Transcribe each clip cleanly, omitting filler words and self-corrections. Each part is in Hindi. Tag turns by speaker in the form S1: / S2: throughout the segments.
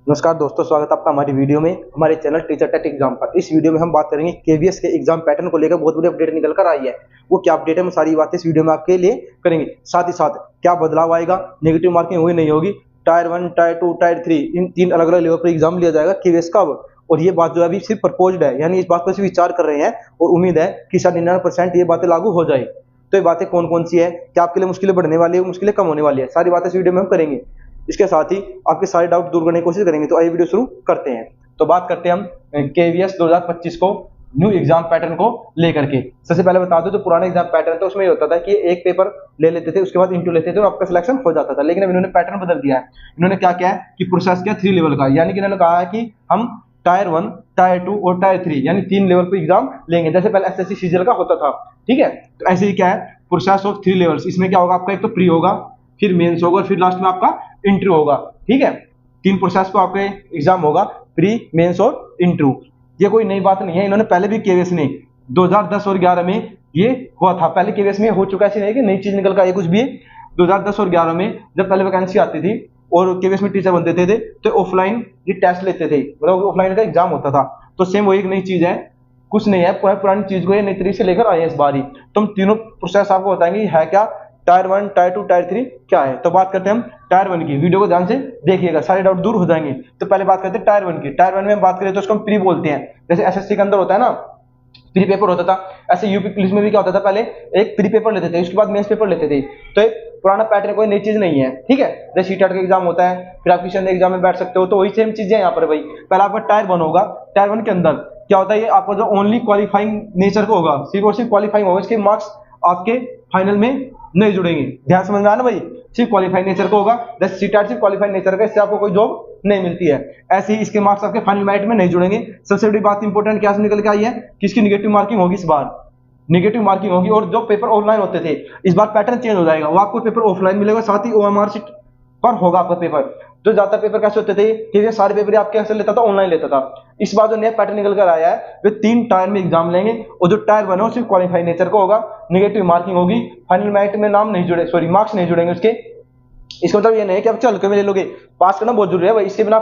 S1: नमस्कार दोस्तों, स्वागत है आपका हमारी वीडियो में, हमारे चैनल टीचर टेट एग्जाम पर। इस वीडियो में हम बात करेंगे केवीएस के एग्जाम पैटर्न को लेकर बहुत बड़ी अपडेट निकल कर आई है। वो क्या अपडेट है, हम सारी बातें इस वीडियो में आपके लिए करेंगे। साथ ही साथ क्या बदलाव आएगा, नेगेटिव मार्किंग होगी नहीं होगी, टायर 1, टायर 2, टायर 3 इन 3 अलग अलग लेवल पर एग्जाम लिया जाएगा केवीएस का अब। और ये बात जो है अभी सिर्फ प्रपोज्ड है, यानी इस बात पर सिर्फ विचार कर रहे हैं और उम्मीद है कि शायद 99% ये बातें लागू हो जाए। तो ये बातें कौन कौन सी है, क्या आपके लिए मुश्किलें बढ़ने वाली है, मुश्किलें कम होने वाली है, सारी बातें इस वीडियो में हम करेंगे। इसके साथ ही आपके सारे डाउट दूर करने की कोशिश करेंगे। तो आइए वीडियो शुरू करते हैं। तो बात करते हैं हम केवीएस 2025 को न्यू एग्जाम पैटर्न को लेकर के। सबसे पहले बता दो, जो पुराना एग्जाम पैटर्न था उसमें ये होता था कि एक पेपर ले लेते थे, उसके बाद इंटू लेते थे और आपका सिलेक्शन हो जाता था। लेकिन अब इन्होंने पैटर्न बदल दिया है। इन्होंने क्या किया है कि प्रोसेस किया 3 लेवल का, यानी कि इन्होंने कहा है कि हम टायर 1, टायर 2 और टायर 3 यानी 3 लेवल पर एग्जाम लेंगे, जैसे पहले एसएससी सीजीएल का होता था। ठीक है, तो ऐसे ही क्या है प्रोसेस ऑफ 3 लेवल्स। इसमें क्या होगा, आपका एक तो प्री होगा, फिर मेंस होगा, फिर लास्ट में आपका इंटरव्यू होगा। ठीक है, 3 प्रोसेस को आपके एग्जाम होगा, प्री, मेंस और इंटरव्यू। ये कोई नई बात नहीं है, इन्होंने पहले भी केवीएस ने 2010 और 11 में ये हुआ था। पहले केवीएस में हो चुका है, ऐसी नहीं कि नई चीज निकल कर आई कुछ भी। 2010 और 11 में जब पहले वैकेंसी आती थी और केवीएस में टीचर बनते थे तो ऑफलाइन ये टेस्ट लेते थे, मतलब ऑफलाइन का एग्जाम होता था। तो सेम वो एक नई चीज है, कुछ नहीं है, पुरानी चीज को ये नई तरीके से लेकर आए हैं इस बार ही। तो हम तीनों प्रोसेस आपको बताएंगे है क्या, टायर 1, टायर 2, टायर 3 क्या है। तो बात करते हैं हम टायर 1 की। वीडियो को ध्यान से देखिएगा, सारे डाउट दूर हो जाएंगे। तो पहले बात करते हैं टायर 1 की। टायर 1 में हम बात करें तो उसको हम प्री बोलते हैं। जैसे एसएससी के अंदर होता है ना, प्री पेपर होता था, ऐसे यूपी पुलिस में भी क्या होता था, पहले एक प्री पेपर लेते थे, उसके बाद मेंस पेपर लेते थे। तो एक पुराना पैटर्न, कोई नई चीज नहीं है। ठीक है, जैसे सीटेट का एग्जाम होता है, फिर आप किसी एग्जाम में बैठ सकते हो, तो वही सेम चीजें यहाँ पर भाई। पहले आपका टायर 1 होगा, टायर 1 के अंदर क्या होता है, ये आपका जो ओनली क्वालिफाइंग नेचर का होगा, सिर्फ और सिर्फ क्वालिफाइंग होगा, इसके मार्क्स आपके फाइनल में नहीं जुड़ेंगे। ध्यान समझ में आना भाई, सिर्फ क्वालिफाइड नेचर का होगा। जैसे सीटेट सिर्फ क्वालिफाइड नेचर का, इससे आपको कोई जॉब नहीं मिलती है। ऐसे ही इसके मार्क्स आपके फाइनल मेरिट में नहीं जुड़ेंगे। सबसे बड़ी बात इंपॉर्टेंट क्या निकल के आई है कि इसकी निगेटिव मार्किंग होगी इस बार, निगेटिव मार्किंग होगी। और जो पेपर ऑनलाइन होते थे, इस बार पैटर्न चेंज हो जाएगा, वो आपको पेपर ऑफलाइन मिलेगा, साथ ही ओएमआर शीट पर होगा आपका पेपर। जो ज्यादा पेपर कैसे होते थे कि ये सारे पेपर आपके कैसे लेता था, ऑनलाइन लेता था। इस बार जो नया पैटर्न निकल कर आया है, वे 3 टायर में एग्जाम लेंगे और जो टायर 1 है सिर्फ क्वालिफाइड नेचर का होगा, निगेटिव मार्किंग होगी, फाइनल मेरिट में नाम नहीं जुड़े, सॉरी मार्क्स नहीं जुड़ेंगे उसके। इसका मतलब ये नहीं है कि आप चल के में ले लोगे, पास करना बहुत जरूरी है भाई, इसके बिना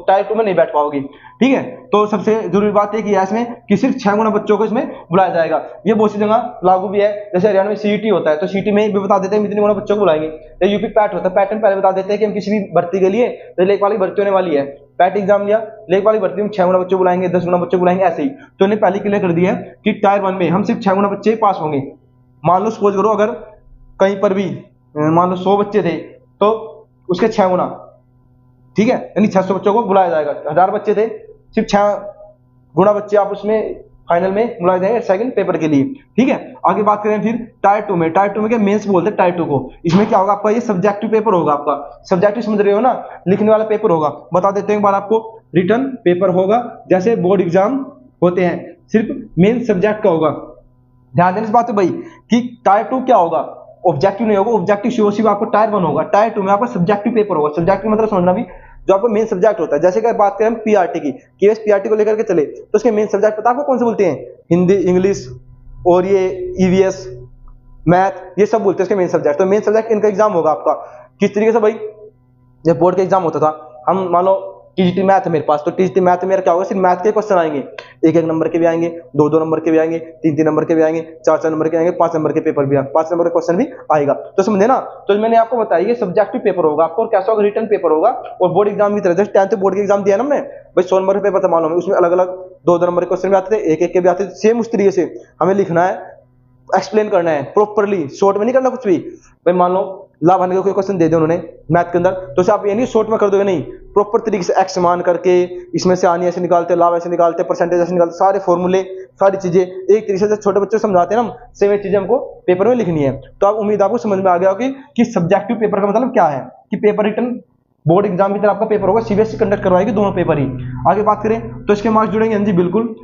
S1: टायर 2 में नहीं बैठ पाओगे। ठीक है, तो सबसे जरूरी बात है कि इसमें कि सिर्फ 6 गुना बच्चों को इसमें बुलाया जाएगा। ये बहुत सी जगह लागू भी है, जैसे हरियाणा में सीईटी होता है, तो सीईटी में भी बता देते हैं इतने गुना बच्चों को बुलाएंगे। या यूपी पैट होता है, पैटर्न पहले बता देते हैं कि हम किसी भी भर्ती के लिए, लेख वाली भर्ती होने वाली है, पैट एग्जाम लिया, लेख वाली भर्ती में 6 गुना बच्चों बुलाएंगे, 10 गुना बच्चों बुलाएंगे, ऐसे ही। तो इन्हें पहले क्लियर कर दिया है कि टायर 1 में हम सिर्फ 6 गुना बच्चे पास होंगे। मान लो सपोज करो, अगर कहीं पर भी मान लो 100 बच्चे थे तो उसके 6 गुना, ठीक है, यानी 600 बच्चों को बुलाया जाएगा। 1000 बच्चे थे, सिर्फ 6 गुना बच्चे आप उसमें फाइनल में बुलाए जाएंगे सेकंड पेपर के लिए। ठीक है, आगे बात करें फिर टायर 2 में। टायर 2 में क्या मेंस बोलते हैं टायर 2 को। इसमें क्या होगा, आपका ये सब्जेक्टिव पेपर होगा, आपका सब्जेक्टिव समझ रहे हो ना, लिखने वाला पेपर होगा। बता देते हैं एक बार आपको, रिटर्न पेपर होगा, जैसे बोर्ड एग्जाम होते हैं, सिर्फ मेन सब्जेक्ट का होगा। ध्यान देने इस बात पे भाई कि टायर 2 क्या होगा, ऑब्जेक्टिव नहीं होगा। ऑब्जेक्टिव शिव आपको टायर 1 होगा, टायर 2 में आपका सब्जेक्टिव पेपर होगा। सब्जेक्टिव मतलब समझना भी, जो आपको मेन सब्जेक्ट होता है। जैसे कि बात करें पीआरटी की, केएस पीआरटी को लेकर के चले तो उसके मेन सब्जेक्ट पता आपको कौन से बोलते हैं, हिंदी, इंग्लिश और ये ईवीएस, मैथ, ये सब बोलते हैं उसके मेन सब्जेक्ट। तो मेन सब्जेक्ट इनका एग्जाम होगा आपका किस तरीके से भाई, जब बोर्ड का एग्जाम होता था, हम मान लो टीजीटी मैथ है मेरे पास, तो टीजीटी मैथ में मेरा क्या होगा, सिर्फ मैथ के क्वेश्चन आएंगे, 1-1 नंबर के भी आएंगे, 2-2 नंबर के भी आएंगे, 3-3 नंबर के भी आएंगे, 4-4 नंबर के आएंगे, 5 नंबर के पेपर भी आएंगे, 5 नंबर का क्वेश्चन भी आएगा। तो समझे ना, तो मैंने आपको बताया सब्जेक्टिव पेपर होगा आपको, और कैसा होगा, रिटर्न पेपर होगा। और बोर्ड एग्जाम की तरह, जैसे 10th बोर्ड के एग्जाम दिया ना हमने भाई, 100 नंबर का पेपर था मालूम है, उसमें अलग अलग 2-2 नंबर के क्वेश्चन भी आते थे, 1-1 के भी आते थे। सेम उस तरीके से हमें लिखना है, एक्सप्लेन करना है प्रॉपरली, शॉर्ट में नहीं करना कुछ भी। भाई मान लो लाभ हानि का कोई क्वेश्चन दे दे उन्होंने मैथ के अंदर, तो उसे आप ये नहीं शॉर्ट में कर दोगे, नहीं, प्रॉपर तरीके से एक्स मान करके इसमें से हानि ऐसे निकालते, लाभ ऐसे निकालते, परसेंटेज ऐसे निकालते, सारे फॉर्मूले, सारी चीजें एक तरीके से छोटे बच्चों को समझाते हैं ना, सेम चीजें हमको पेपर में लिखनी है। तो आप उम्मीद आपको समझ में आ गया होगी कि सब्जेक्टिव पेपर का मतलब क्या है, कि पेपर रिटर्न बोर्ड एग्जाम की तरह आपका पेपर होगा, सीबीएसई कंडक्ट करवाएगी दोनों पेपर ही। आगे बात करें तो इसके मार्क्स जुड़ेंगे, हाँ जी बिल्कुल,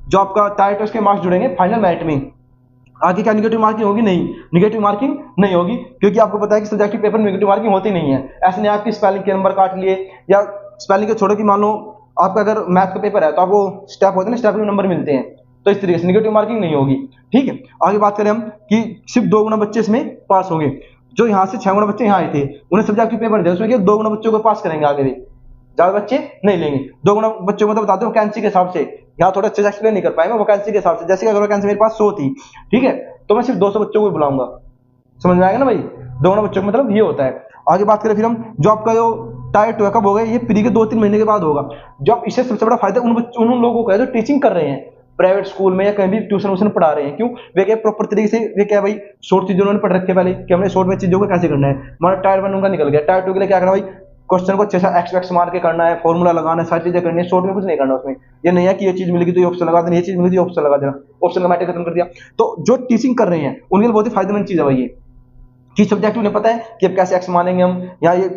S1: जो आपका टायर 2 के मार्क्स जुड़ेंगे फाइनल मेरिट में। आगे क्या निगेटिव मार्किंग होगी, नहीं, निगेटिव मार्किंग नहीं होगी, क्योंकि आपको पता है कि सब्जेक्टिव पेपर में निगेटिव मार्किंग होती नहीं है। ऐसे नहीं आपकी स्पेलिंग के नंबर काट लिए, या स्पेलिंग के छोड़ो कि मान लो आपका अगर मैथ का पेपर है तो आपको स्टेप होते हैं ना, स्टेप में नंबर मिलते हैं, तो इस तरीके से निगेटिव मार्किंग नहीं होगी। ठीक है, आगे बात करें हम कि सिर्फ 2 गुना बच्चे इसमें पास होंगे। जो यहाँ से 6 गुना बच्चे यहाँ आए थे, उन्हें सब्जेक्टिव पेपर दिया, उसमें 2 गुना बच्चों को पास करेंगे आगे भी। ज्यादा बच्चे नहीं लेंगे। 2 गुना बच्चों को तो बता दो वैकेंसी के हिसाब से, यहाँ थोड़ा अच्छे से एक्सप्लेन नहीं कर पाएंगे वैकेंसी के हिसाब से। जैसे कि अगर वैकेंसी मेरे पास 100 थी, ठीक है, तो मैं सिर्फ 200 बच्चों को बुलाऊंगा, समझ में आएगा ना भाई। 2 गुना बच्चों का मतलब ये होता है। आगे बात करें फिर हम, जो आपका जो टायर 2 कब होगा, ये प्री के 2-3 महीने के बाद होगा। जो आप इससे सबसे बड़ा फायदा उन लोगों को है जो टीचिंग कर रहे हैं प्राइवेट स्कूल में या कहीं भी ट्यूशन व्यूशन पढ़ा रहे हैं। क्यों? वे क्या प्रॉपर तरीके से, वे क्या भाई शॉर्ट चीजों उन्होंने पढ़ रखे पहले कि हमने शॉर्ट में चीजों को कैसे करना है। हमारा टायर 1 उनका निकल गया, टायर 2 के लिए क्या करना भाई, क्वेश्चन को अच्छे से एक्स मार के करना है, फॉर्मूला लगाना है, सारी चीजें करनी है, शॉर्ट में कुछ नहीं करना उसमें। ये नहीं है कि ये चीज मिलेगी तो ये ऑप्शन लगा देना, ये चीज मिलेगी तो ऑप्शन लगा देना, ऑप्शन का मैटर खत्म कर दिया। तो जो टीचिंग कर रहे हैं उनके लिए बहुत ही फायदेमंद चीज है भाई ये, कि सब्जेक्ट उन्हें पता है कि अब कैसे एक्स मानेंगे हम, यहाँ ये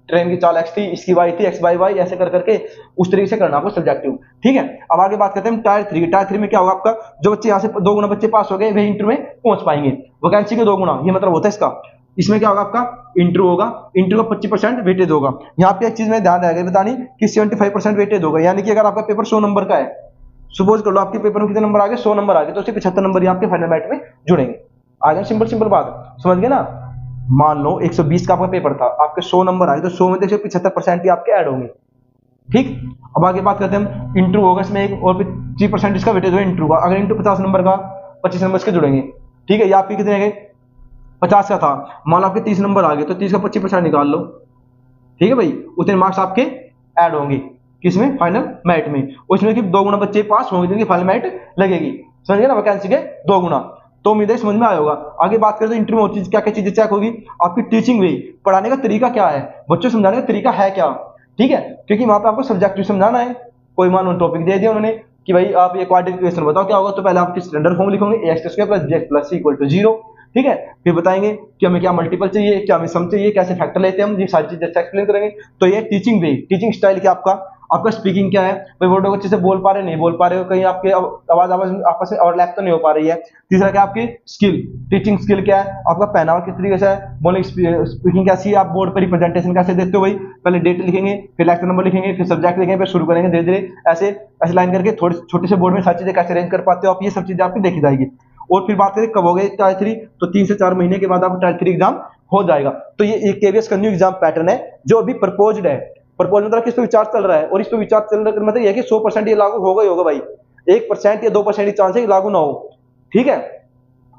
S1: ट्रेन की चाल एक्स थी, इसकी वाई थी, एक्स बाई वाई, ऐसे कर करके उस तरीके से करना आपको सब्जेक्टिव। ठीक है, अब आगे बात करते हैं टायर 3। टायर 3 में क्या होगा आपका, जो बच्चे यहाँ से 2 गुना बच्चे पास हो गए वे इंटर में पहुंच पाएंगे, वैकेंसी के 2 गुना, ये मतलब होता है इसका। इसमें क्या होगा आपका, इंटरव्यू होगा, इंटरव्यू का 25% वेटेज होगा। यहाँ पे एक चीज में ध्यान रहेगा बतानी कि 75% वेटेज होगा, यानी कि अगर आपका पेपर 100 नंबर का है, सपोज कर लो आपके पेपर में कितने नंबर आ गए, 100 नंबर आ गए, तो सिर्फ 75 नंबर ही आपके फाइनल मेरिट में जुड़ेंगे। आगे सिंपल सिंपल बात समझ गए ना। मान लो 120 का आपका पेपर था, आपके 100 नंबर आए तो 100 में से 75% ही आपके ऐड होंगे। ठीक, अब आगे बात करते हैं हम, इंटरव्यू होगा इसमें एक, और 3% इसका वेटेज होगा इंटरव्यू का। अगर इंटरव्यू 50 नंबर का, 25 नंबर इसके जुड़ेंगे। ठीक है, ये आपके कितने गए, 50 का था, मान लो आपके 30 नंबर आ गए, तो 30 का 25% निकाल लो। ठीक है भाई, उतने मार्क्स आपके ऐड होंगे किसमें, फाइनल मेरिट में। उसमें कि 2 गुना बच्चे पास होंगे जिनकी फाइनल मेरिट लगेगी, समझ गए ना, वैकेंसी के 2 गुना। तो उम्मीद है समझ में आया होगा। आगे बात करें तो इंटरव्यू में क्या क्या चीजें चेक होगी, आपकी टीचिंग वे, पढ़ाने का तरीका क्या है, बच्चों समझाने का तरीका है क्या। ठीक है, क्योंकि वहां पे आपको सब्जेक्टिव समझाना है। कोई मान टॉपिक दे दिया उन्होंने कि भाई आप ये क्वाड्रेटिक इक्वेशन बताओ क्या होगा, तो पहले आप स्टैंडर्ड फॉर्म लिखोगे ax² + bx + c = 0। ठीक है, फिर बताएंगे कि हमें क्या मल्टीपल चाहिए, क्या हमें सम चाहिए, कैसे फैक्टर लेते हैं हम, ये सारी चीजें एक्सप्लेन करेंगे। तो ये टीचिंग वे, टीचिंग स्टाइल क्या आपका स्पीकिंग क्या है, भाई वर्डों को अच्छे से बोल पा रहे नहीं बोल पा रहे हो, कहीं आपके आवाज आपस में ओवरलैप तो नहीं हो पा रही है। तीसरा क्या आपकी स्किल, टीचिंग स्किल क्या है, आपका पहनावा किस तरीके से है, बोलिंग स्पीकिंग कैसी है, आप बोर्ड पर रिप्रेजेंटेशन कैसे देते हो भाई, पहले डेट लिखेंगे, फिर लेक्चर नंबर लिखेंगे, फिर सब्जेक्ट लिखेंगे, फिर शुरू करेंगे धीरे धीरे ऐसे ऐसे लाइन करके, थोड़े छोटे से बोर्ड में सारी चीजें कैसे अरेंज कर पाते हो आप, ये सब चीजें आपकी देखी जाएगी। और फिर बात करें कब हो गए टायर 3, तो 3 से 4 महीने के बाद आपका टायर 3 एग्जाम हो जाएगा। तो ये एक केवीएस का न्यू एग्जाम पैटर्न है जो अभी प्रपोज्ड है। प्रपोज मतलब किस पे विचार चल रहा है, और इस पे विचार चल रहा है मतलब ये कि 100% ये लागू होगा ही होगा भाई, 1% या 2% ही चांस है कि लागू ना हो। ठीक है,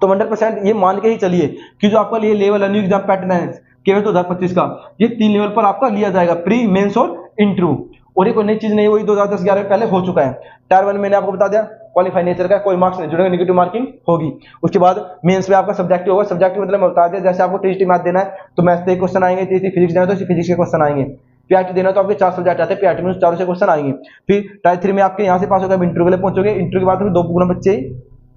S1: तो 100% ये मान के ही चलिए कि जो आपका ये लेवल न्यू एग्जाम पैटर्न है केवीएस 2025 का, ये 3 लेवल पर आपका लिया जाएगा, प्री, मेंस और इंटरव्यू। और ये कोई नई चीज नहीं, वही 2010-11 पहले हो चुका है। टायर 1 मैंने आपको बता दिया क्वालिफाई नेचर का, कोई मार्क्स नहीं जुड़ेगा, नेगेटिव मार्किंग होगी। उसके बाद मेंस में आपका सब्जेक्टिव होगा, सब्जेक्टिव मतलब मैं बता दिया, जैसे आपको टीजीटी मैथ देना है तो मैथ से क्वेश्चन आएंगे, टीजीटी फिजिक्स देना है तो फिजिक्स के क्वेश्चन आएंगे, पीआईटी देना तो आपके 4 सब्जेक्ट आते हैं, पीआईटी में चारों से क्वेश्चन आएंगे। फिर टायर 3 में आपके यहाँ से पास होकर इंटरव्यू के लिए पहुंचोगे, इंटरव्यू के बाद 2 गुना बच्चे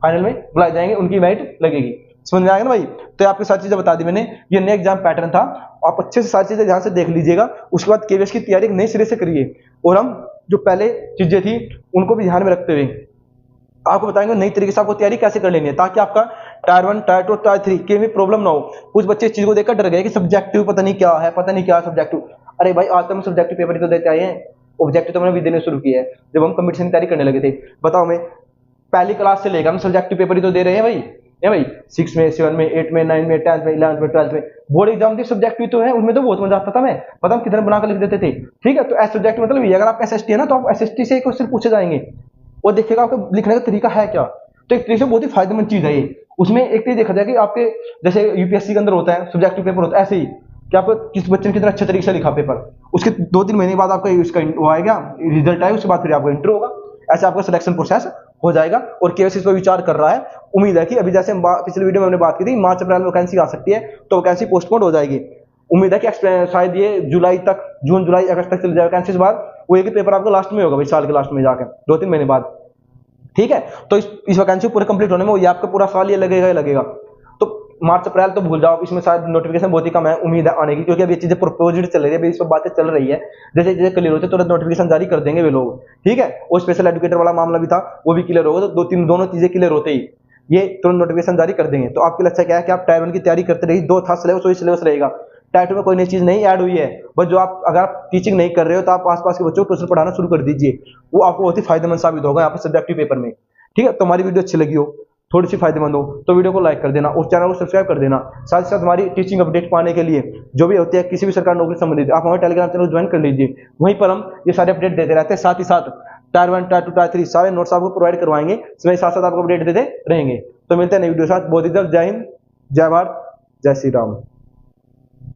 S1: फाइनल में बुलाए जाएंगे, उनकी मेरिट लगेगी। समझ में आएगा ना भाई। तो आपको सारी चीजें बता दी मैंने, ये नया एग्जाम पैटर्न था, आप अच्छे से सारी चीजें ध्यान से देख लीजिएगा। उसके बाद केवीएस की तैयारी नए सिरे से करिए, और हम जो पहले चीजें थी उनको भी ध्यान में रखते हुए आपको बताएंगे नई तरीके से आपको तैयारी कैसे कर लेनी है, ताकि आपका टायर 1, टायर 2, टायर 3 के में प्रॉब्लम ना हो। कुछ बच्चे इस चीज को देखकर डर गए कि सब्जेक्टिव पता नहीं क्या है, पता नहीं क्या सब्जेक्टिव। अरे भाई आज तो हम सब्जेक्टिव पेपर ही तो देते आए हैं, ऑब्जेक्टिव तो मैंने भी देने शुरू किया है जब हम कंपटीशन की तैयारी करने लगे थे। बताओ, मैं पहली क्लास से लेकर हम सब्जेक्टिव पेपर ही तो दे रहे हैं भाई, है भाई, 6 में, 7 में, 8 में, 9 में, 10th में, 11th में, 12th में। बोर्ड एग्जाम थे सब्जेक्टिव तो है, उसमें तो बहुत मजा आता था, मैं पता हम कितने बनाकर लिख देते थे। ठीक है, तो एस सब्जेक्ट मतलब ये, अगर आप एसएसटी है ना तो आप एसएसटी से क्वेश्चन पूछे जाएंगे और देखिएगा आपका लिखने का तरीका है क्या। तो एक तरीके से बहुत ही फायदेमंद चीज है ये। उसमें एक चीज देखा जाए कि आपके जैसे यूपीएससी के अंदर होता है सब्जेक्टिव पेपर होता है, ऐसे ही कि आपको किस बच्चे ने कितना अच्छे तरीके से लिखा पेपर, उसके 2-3 महीने बाद आपका इसका वो आएगा, रिजल्ट आएगा, उसके बाद फिर आपका इंटरव्यू होगा, ऐसे आपका सिलेक्शन प्रोसेस हो जाएगा। और केवीएस इस पर विचार कर रहा है। उम्मीद है कि अभी जैसे पिछले वीडियो में हमने बात की थी मार्च अप्रैल में वैकेंसी आ सकती है, तो वैकेंसी पोस्टपोन हो जाएगी। उम्मीद है कि शायद ये जुलाई तक, जून जुलाई अगस्त तक चल जाए वैकेंसी। इस बार वो एक पेपर आपको लास्ट में होगा भाई, साल के लास्ट में जाकर 2-3 महीने बाद। ठीक है, तो इस वैकेंसी पूरे कंप्लीट होने में ये आपका पूरा साल ये लगेगा ही लगेगा। तो मार्च अप्रैल तो भूल जाओ, इसमें शायद नोटिफिकेशन बहुत ही कम है, उम्मीद है आने की, क्योंकि अभी ये चीजें प्रपोज्ड चल रही है, अभी इस पर बातें चल रही है। जैसे चीजें क्लियर होती है तुरंत नोटिफिकेशन जारी कर देंगे वे लोग। ठीक है, वो स्पेशल एजुकेटर वाला मामला भी था, वो भी क्लियर होगा, तो दोनों चीजें क्लियर होते ही ये तुरंत नोटिफिकेशन जारी कर देंगे। तो आपके लिए अच्छा क्या है कि आप टायर 1 की तैयारी करते रहिए, 2 था सिलेबस, वही सिलेबस रहेगा। टायर 2 में कोई नई चीज नहीं ऐड हुई है, बस जो आप अगर आप टीचिंग नहीं कर रहे हो तो आप आसपास के बच्चों को ट्यूशन पढ़ाना शुरू कर दीजिए, वो आपको बहुत ही फायदेमंद साबित होगा यहाँ पे सब्जेक्टिव पेपर में। ठीक है, तो हमारी वीडियो अच्छी लगी हो, थोड़ी सी फायदेमंद हो, तो वीडियो को लाइक कर देना और चैनल को सब्सक्राइब कर देना। साथ ही साथ हमारी टीचिंग अपडेट पाने के लिए जो भी होती है किसी भी सरकारी नौकरी संबंधित, आप हमारे टेलीग्राम चैनल ज्वाइन कर लीजिए। वहीं पर हम ये सारे अपडेट देते रहते हैं, साथ ही साथ टायर 1, टायर 2, टायर 3 सारे नोट्स आपको प्रोवाइड करवाएंगे, इसमें साथ साथ आपको अपडेट देते रहेंगे। तो मिलते हैं नई वीडियो के साथ, बहुत ही जल्द। जय हिंद, जय भारत, जय श्री राम।